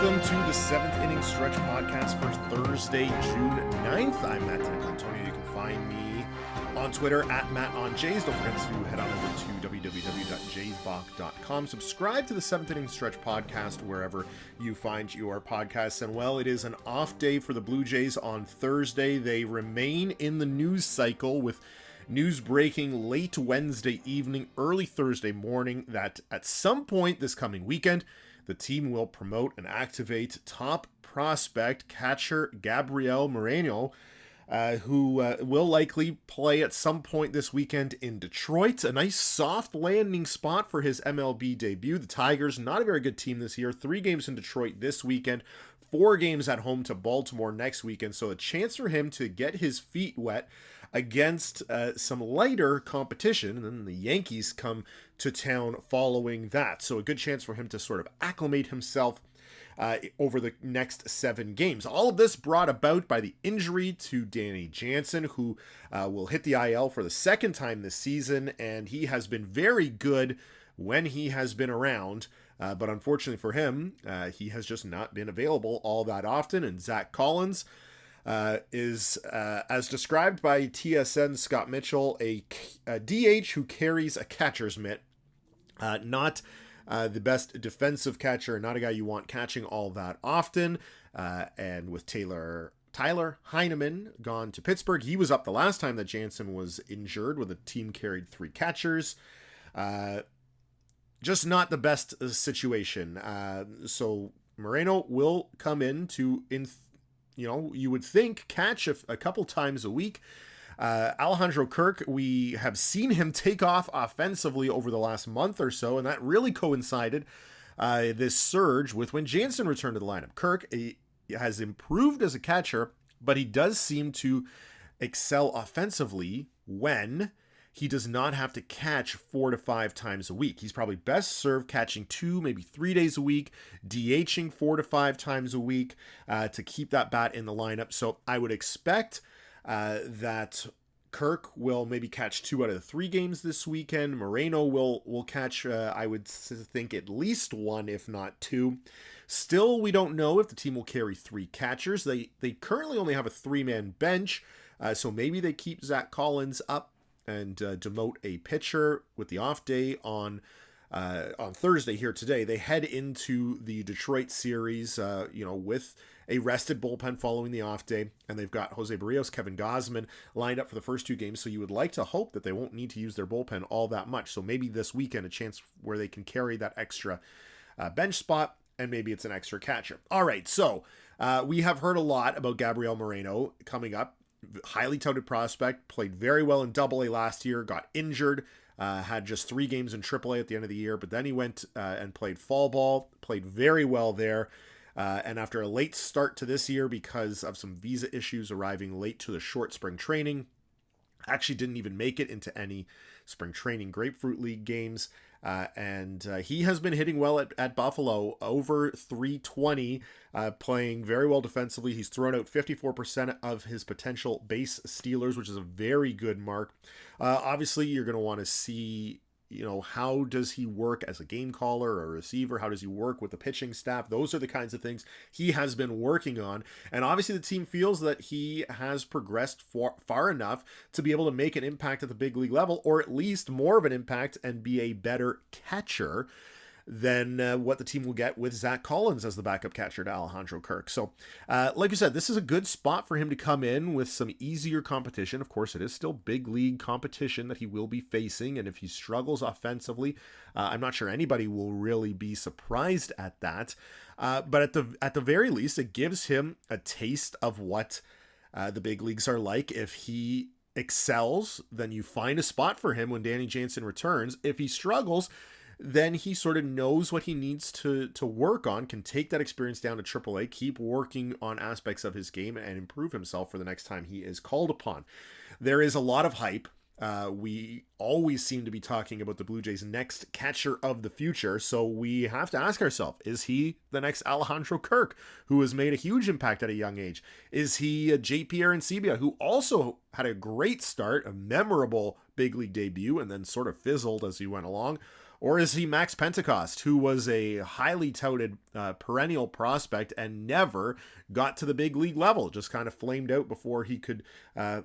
Welcome to the 7th Inning Stretch podcast for Thursday, June 9th. I'm Matt Antonio. You can find me on Twitter at MattOnJays. Don't forget to head on over to www.jaysbach.com. Subscribe to the 7th Inning Stretch podcast wherever you find your podcasts. And well, it is an off day for the Blue Jays on Thursday. They remain in the news cycle with news breaking late Wednesday evening, early Thursday morning that at some point this coming weekend, the team will promote and activate top prospect catcher Gabriel Moreno, who will likely play at some point this weekend in Detroit. A nice soft landing spot for his MLB debut. The Tigers, not a very good team this year. 3 games in Detroit this weekend, 4 games at home to Baltimore next weekend. So a chance for him to get his feet wet against some lighter competition, and then the Yankees come to town following that. So a good chance for him to sort of acclimate himself over the next 7 games. All of this brought about by the injury to Danny Jansen, who will hit the IL for the 2nd time this season, and he has been very good when he has been around. But unfortunately for him, he has just not been available all that often, and Zach Collins is, as described by TSN Scott Mitchell, a DH who carries a catcher's mitt. Not the best defensive catcher, not a guy you want catching all that often. And with Tyler Heineman gone to Pittsburgh, he was up the last time that Jansen was injured, where the team carried 3 catchers. Just not the best situation. So Moreno will come in to, you would think, catch a couple times a week. Alejandro Kirk, we have seen him take off offensively over the last month or so, and that really coincided this surge with when Jansen returned to the lineup. Kirk has improved as a catcher, but he does seem to excel offensively when he does not have to catch 4 to 5 times a week. He's probably best served catching 2, maybe 3 days a week, DHing 4 to 5 times a week to keep that bat in the lineup. So I would expect that Kirk will maybe catch 2 out of the 3 games this weekend. Moreno will catch, I would think, at least 1, if not 2. Still, we don't know if the team will carry 3 catchers. They currently only have a 3-man bench, so maybe they keep Zach Collins up and demote a pitcher with the off day on Thursday here today. They head into the Detroit series, with a rested bullpen following the off day, and they've got Jose Barrios, Kevin Gausman lined up for the first 2 games, so you would like to hope that they won't need to use their bullpen all that much. So maybe this weekend, a chance where they can carry that extra bench spot, and maybe it's an extra catcher. All right, so we have heard a lot about Gabriel Moreno coming up. Highly touted prospect, played very well in Double-A last year, got injured, had just 3 games in Triple-A at the end of the year, but then he went and played fall ball, played very well there, and after a late start to this year because of some visa issues arriving late to the short spring training, actually didn't even make it into any spring training Grapefruit League games, and he has been hitting well at Buffalo, over 320, playing very well defensively. He's thrown out 54% of his potential base stealers, which is a very good mark. Obviously, you're going to want to see, how does he work as a game caller or a receiver? How does he work with the pitching staff? Those are the kinds of things he has been working on. And obviously the team feels that he has progressed far enough to be able to make an impact at the big league level, or at least more of an impact and be a better catcher than what the team will get with Zach Collins as the backup catcher to Alejandro Kirk. So, like you said, this is a good spot for him to come in with some easier competition. Of course, it is still big league competition that he will be facing, and if he struggles offensively, I'm not sure anybody will really be surprised at that. But at the very least, it gives him a taste of what the big leagues are like. If he excels, then you find a spot for him when Danny Jansen returns. If he struggles, then he sort of knows what he needs to work on, can take that experience down to AAA, keep working on aspects of his game, and improve himself for the next time he is called upon. There is a lot of hype. We always seem to be talking about the Blue Jays' next catcher of the future, so we have to ask ourselves, is he the next Alejandro Kirk, who has made a huge impact at a young age? Is he JP Arancibia, who also had a great start, a memorable big league debut, and then sort of fizzled as he went along? Or is he Max Pentecost, who was a highly touted perennial prospect and never got to the big league level, just kind of flamed out before he could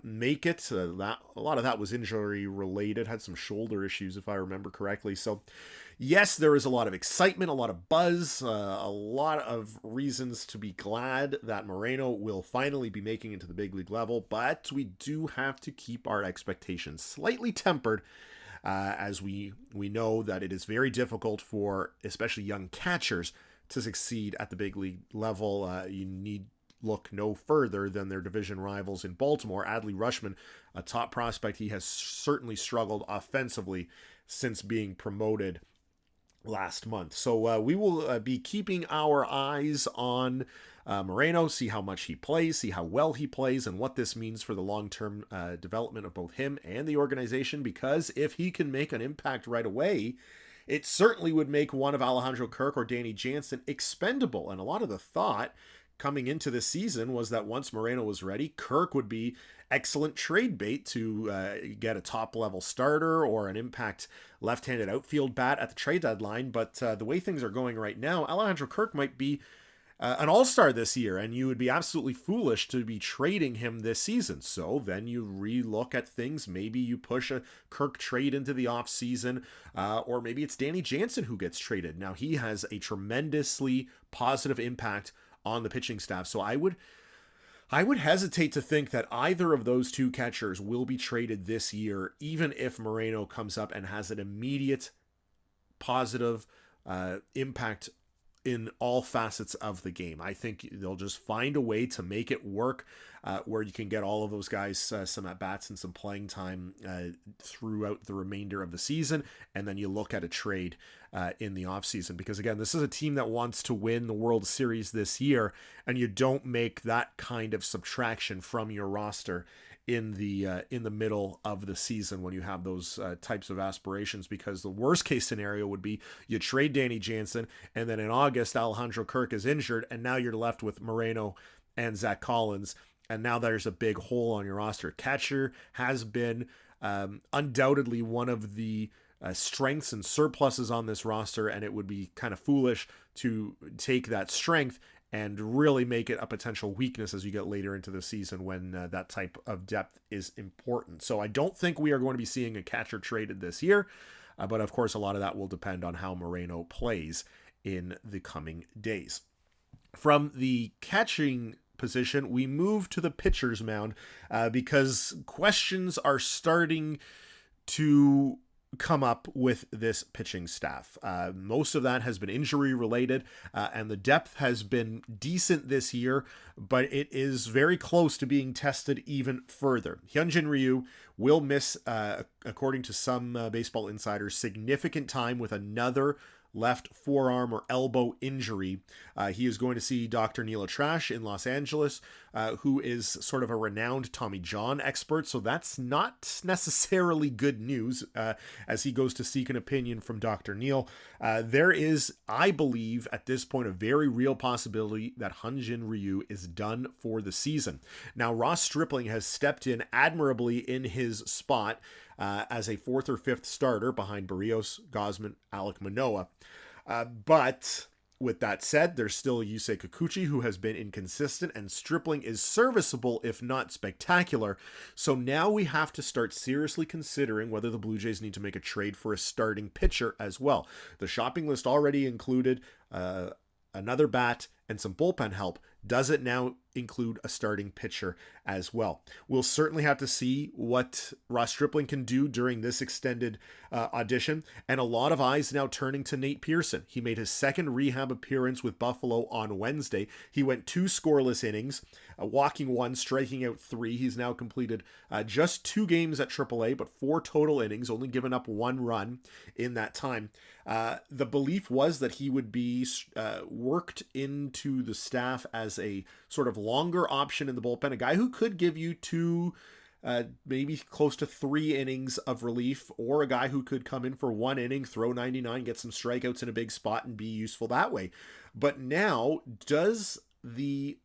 make it? A lot of that was injury related, had some shoulder issues if I remember correctly. So yes, there is a lot of excitement, a lot of buzz, a lot of reasons to be glad that Moreno will finally be making it to the big league level, but we do have to keep our expectations slightly tempered, as we know that it is very difficult for especially young catchers to succeed at the big league level. You need look no further than their division rivals in Baltimore. Adley Rutschman, a top prospect, he has certainly struggled offensively since being promoted last month. So we will be keeping our eyes on Moreno, see how much he plays, see how well he plays, and what this means for the long-term development of both him and the organization, because if he can make an impact right away, it certainly would make one of Alejandro Kirk or Danny Jansen expendable. And a lot of the thought coming into this season was that once Moreno was ready, Kirk would be excellent trade bait to get a top-level starter or an impact left-handed outfield bat at the trade deadline. But the way things are going right now, Alejandro Kirk might be an all-star this year, and you would be absolutely foolish to be trading him this season. So then you re-look at things. Maybe you push a Kirk trade into the offseason, or maybe it's Danny Jansen who gets traded. Now, he has a tremendously positive impact on the pitching staff, so I would hesitate to think that either of those two catchers will be traded this year, even if Moreno comes up and has an immediate positive impact in all facets of the game. I think they'll just find a way to make it work where you can get all of those guys some at-bats and some playing time throughout the remainder of the season, and then you look at a trade in the offseason. Because again, this is a team that wants to win the World Series this year, and you don't make that kind of subtraction from your roster in the middle of the season when you have those types of aspirations, because the worst case scenario would be you trade Danny Jansen, and then in August Alejandro Kirk is injured, and now you're left with Moreno and Zach Collins, and now there's a big hole on your roster. Catcher has been undoubtedly one of the strengths and surpluses on this roster, and it would be kind of foolish to take that strength and really make it a potential weakness as you get later into the season when that type of depth is important. So I don't think we are going to be seeing a catcher traded this year, but of course a lot of that will depend on how Moreno plays in the coming days. From the catching position, we move to the pitcher's mound because questions are starting to come up with this pitching staff. Most of that has been injury related, and the depth has been decent this year, but it is very close to being tested even further. Hyun-Jin Ryu will miss, according to some baseball insiders, significant time with another left forearm or elbow injury. He is going to see Dr. Neil Trash in Los Angeles, who is sort of a renowned Tommy John expert, so that's not necessarily good news as he goes to seek an opinion from Dr. Neil. There is, I believe, at this point, a very real possibility that Hyun-Jin Ryu is done for the season. Now, Ross Stripling has stepped in admirably in his spot as a fourth or fifth starter behind Barrios, Gausman, Alek Manoah. But with that said, there's still Yusei Kikuchi, who has been inconsistent, and Stripling is serviceable, if not spectacular. So now we have to start seriously considering whether the Blue Jays need to make a trade for a starting pitcher as well. The shopping list already included another bat and some bullpen help. Does it now include a starting pitcher as well? We'll certainly have to see what Ross Stripling can do during this extended audition, and a lot of eyes now turning to Nate Pearson. He made his second rehab appearance with Buffalo on Wednesday. He went 2 scoreless innings, walking 1, striking out 3. He's now completed just 2 games at AAA, but 4 total innings, only given up 1 run in that time. The belief was that he would be worked into the staff as a sort of longer option in the bullpen, a guy who could give you 2, maybe close to 3 innings of relief, or a guy who could come in for 1 inning, throw 99, get some strikeouts in a big spot, and be useful that way. But now, does the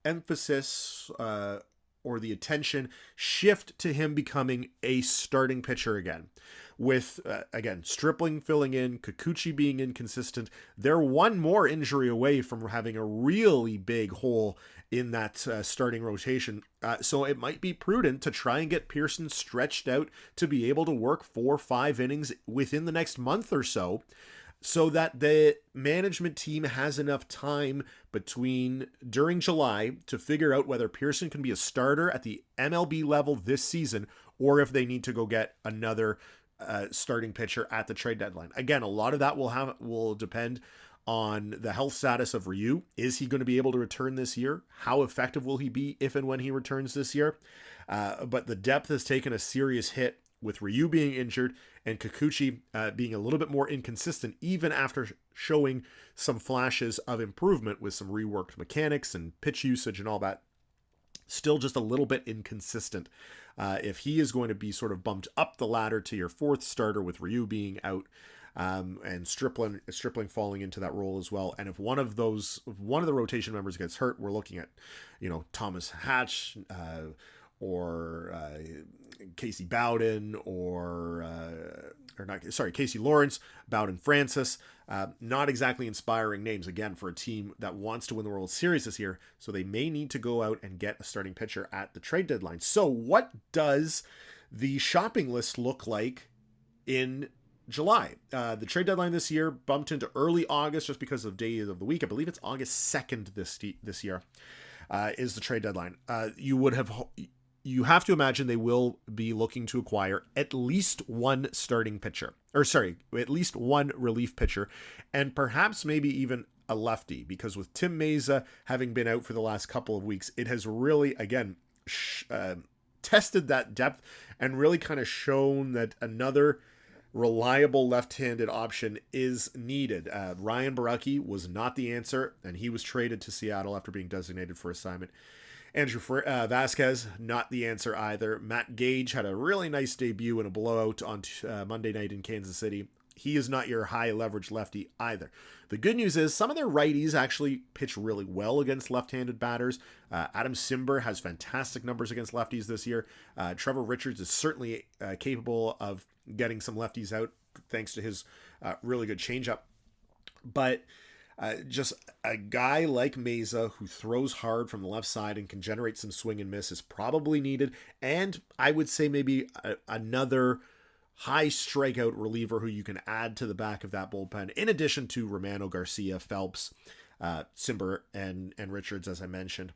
emphasis or the attention shift to him becoming a starting pitcher again. With, again, Stripling filling in, Kikuchi being inconsistent, they're one more injury away from having a really big hole in that starting rotation. So it might be prudent to try and get Pearson stretched out to be able to work 4 or 5 innings within the next month or so that the management team has enough time during July to figure out whether Pearson can be a starter at the MLB level this season, or if they need to go get another starting pitcher at the trade deadline. Again, a lot of that will depend on the health status of Ryu. Is he going to be able to return this year? How effective will he be if and when he returns this year? But the depth has taken a serious hit with Ryu being injured and Kikuchi being a little bit more inconsistent, even after showing some flashes of improvement with some reworked mechanics and pitch usage and all that. Still just a little bit inconsistent. If he is going to be sort of bumped up the ladder to your 4th starter with Ryu being out, and Stripling falling into that role as well. And if one of the rotation members gets hurt, we're looking at, Thomas Hatch, or Casey Bowden, Casey Lawrence, Bowden Francis. Not exactly inspiring names, again, for a team that wants to win the World Series this year. So they may need to go out and get a starting pitcher at the trade deadline. So what does the shopping list look like in July? The trade deadline this year bumped into early August just because of days of the week. I believe it's August 2nd this year is the trade deadline. You have to imagine they will be looking to acquire at least one at least one relief pitcher, and perhaps maybe even a lefty, because with Tim Meza having been out for the last couple of weeks, it has really, again, tested that depth and really kind of shown that another reliable left-handed option is needed. Ryan Baracki was not the answer, and he was traded to Seattle after being designated for assignment. Andrew Vasquez, not the answer either. Matt Gage had a really nice debut in a blowout on Monday night in Kansas City. He is not your high leverage lefty either. The good news is some of their righties actually pitch really well against left-handed batters. Adam Simber has fantastic numbers against lefties this year. Trevor Richards is certainly capable of getting some lefties out thanks to his really good changeup. But just a guy like Meza who throws hard from the left side and can generate some swing and miss is probably needed. And I would say maybe another high strikeout reliever who you can add to the back of that bullpen, in addition to Romano, Garcia, Phelps, Simber, and Richards, as I mentioned.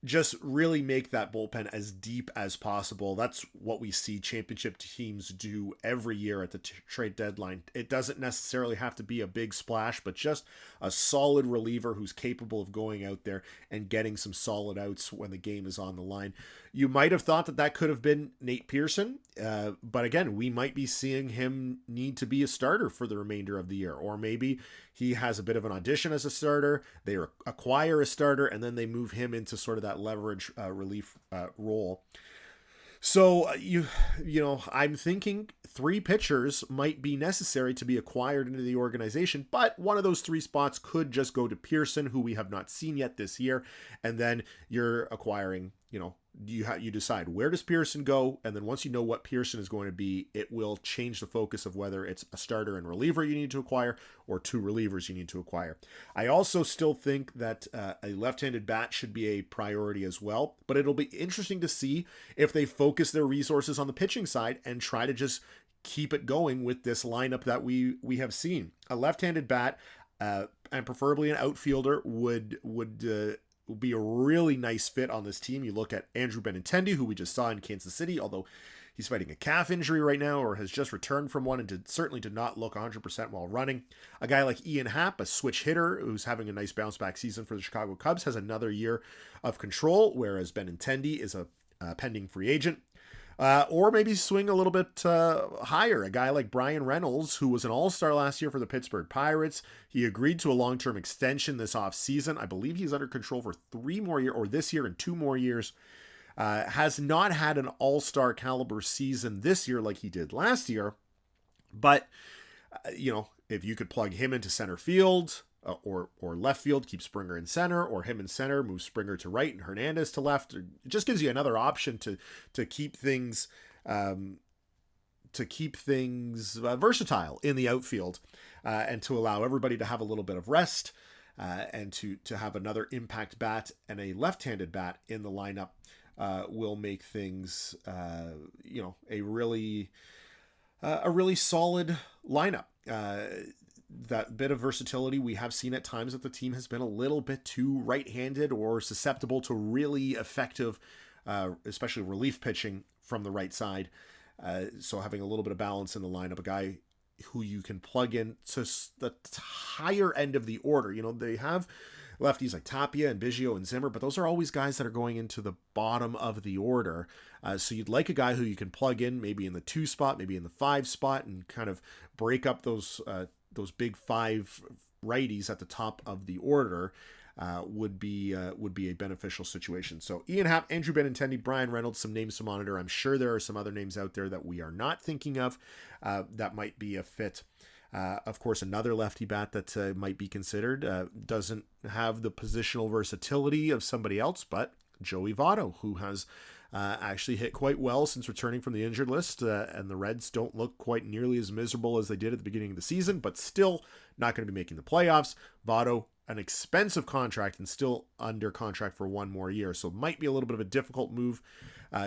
Just really make that bullpen as deep as possible. That's what we see championship teams do every year at the trade deadline. It doesn't necessarily have to be a big splash, but just a solid reliever who's capable of going out there and getting some solid outs when the game is on the line. You might have thought that could have been Nate Pearson, but again, we might be seeing him need to be a starter for the remainder of the year, or maybe he has a bit of an audition as a starter, they acquire a starter, and then they move him into sort of that leverage relief role. So, I'm thinking 3 pitchers might be necessary to be acquired into the organization, but one of those 3 spots could just go to Pearson, who we have not seen yet this year, and then you're acquiring, you decide where does Pearson go, and then once you know what Pearson is going to be, it will change the focus of whether it's a starter and reliever you need to acquire or 2 relievers you need to acquire. I also still think that a left-handed bat should be a priority as well, but it'll be interesting to see if they focus their resources on the pitching side and try to just keep it going with this lineup that we have seen. A left-handed bat and preferably an outfielder would be a really nice fit on this team. You look at Andrew Benintendi, who we just saw in Kansas City, although he's fighting a calf injury right now or has just returned from one and certainly did not look 100% while running. A guy like Ian Happ, a switch hitter who's having a nice bounce back season for the Chicago Cubs, has another year of control, whereas Benintendi is a pending free agent. Or maybe swing a little bit higher. A guy like Brian Reynolds, who was an all-star last year for the Pittsburgh Pirates. He agreed to a long-term extension this offseason. I believe he's under control for 3 more years, or this year and 2 more years. Has not had an all-star caliber season this year like he did last year. But, if you could plug him into center field, or left field, keep Springer in center, or him in center, move Springer to right and Hernandez to left. It just gives you another option to keep things versatile in the outfield, and to allow everybody to have a little bit of rest, and to have another impact bat and a left-handed bat in the lineup will make things a really solid lineup. That bit of versatility, we have seen at times that the team has been a little bit too right-handed or susceptible to really effective, especially relief pitching from the right side. So having a little bit of balance in the lineup, a guy who you can plug in to the higher end of the order. They have lefties like Tapia and Biggio and Zimmer, but those are always guys that are going into the bottom of the order. So you'd like a guy who you can plug in maybe in the 2 spot, maybe in the 5 spot, and kind of break up those big 5 righties at the top of the order. Would be a beneficial situation. So Ian Happ, Andrew Benintendi, Brian Reynolds, some names to monitor. I'm sure there are some other names out there that we are not thinking of that might be a fit. Of course, another lefty bat that might be considered doesn't have the positional versatility of somebody else, but Joey Votto, who has actually hit quite well since returning from the injured list, and the Reds don't look quite nearly as miserable as they did at the beginning of the season, but still not going to be making the playoffs. Votto, an expensive contract and still under contract for 1 more year, so it might be a little bit of a difficult move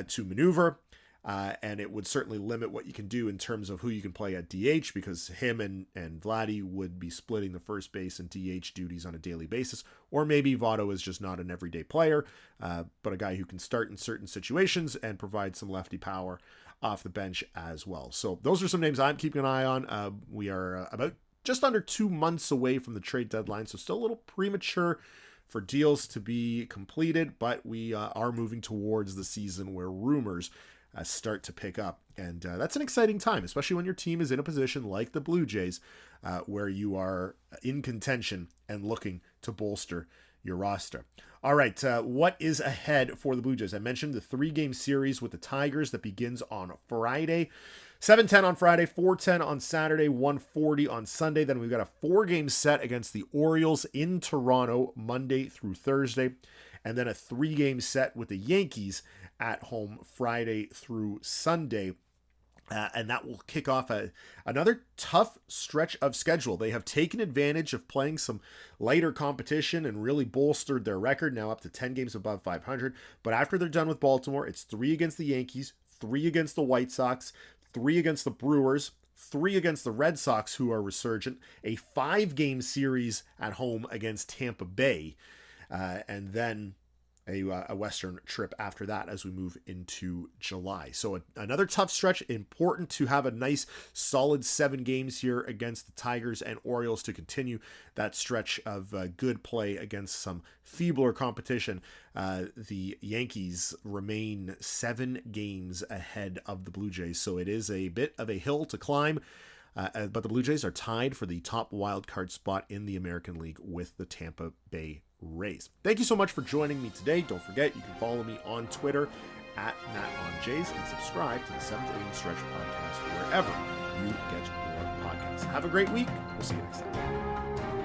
to maneuver, and it would certainly limit what you can do in terms of who you can play at DH, because him and Vladdy would be splitting the first base and DH duties on a daily basis. Or maybe Votto is just not an everyday player, but a guy who can start in certain situations and provide some lefty power off the bench as well. So those are some names I'm keeping an eye on. We are about just under 2 months away from the trade deadline, so still a little premature for deals to be completed, but we are moving towards the season where rumors start to pick up. And that's an exciting time, especially when your team is in a position like the Blue Jays, where you are in contention and looking to bolster your roster. All right, what is ahead for the Blue Jays? I mentioned the 3-game series with the Tigers that begins on Friday. 7:10 on Friday, 4:10 on Saturday, 1:40 on Sunday. Then we've got a 4-game set against the Orioles in Toronto, Monday through Thursday. And then a 3-game set with the Yankees at home Friday through Sunday. And that will kick off another tough stretch of schedule. They have taken advantage of playing some lighter competition and really bolstered their record, now up to 10 games above 500. But after they're done with Baltimore, it's 3 against the Yankees, 3 against the White Sox, 3 against the Brewers, 3 against the Red Sox, who are resurgent, a 5-game series at home against Tampa Bay, and then a Western trip after that as we move into July. So another tough stretch. Important to have a nice solid 7 games here against the Tigers and Orioles to continue that stretch of good play against some feebler competition. The Yankees remain 7 games ahead of the Blue Jays, so it is a bit of a hill to climb. But the Blue Jays are tied for the top wildcard spot in the American League with the Tampa Bay Rays. Thank you so much for joining me today. Don't forget, you can follow me on Twitter at MattOnJays and subscribe to the 7th Inning Stretch podcast wherever you get your podcasts. Have a great week. We'll see you next time.